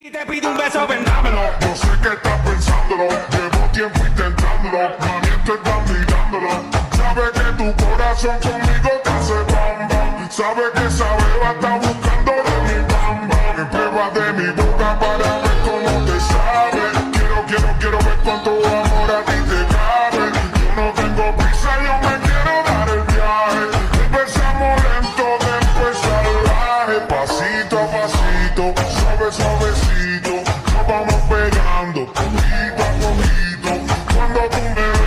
Y te pido un beso, vendámelo. Yo sé que estás pensándolo, llevo tiempo intentándolo, mami, estás mirándolo. Sabe que tu corazón conmigo te hace bam bam. Sabe que esa beba está buscando de mi bam bam. Me prueba de mi boca para ver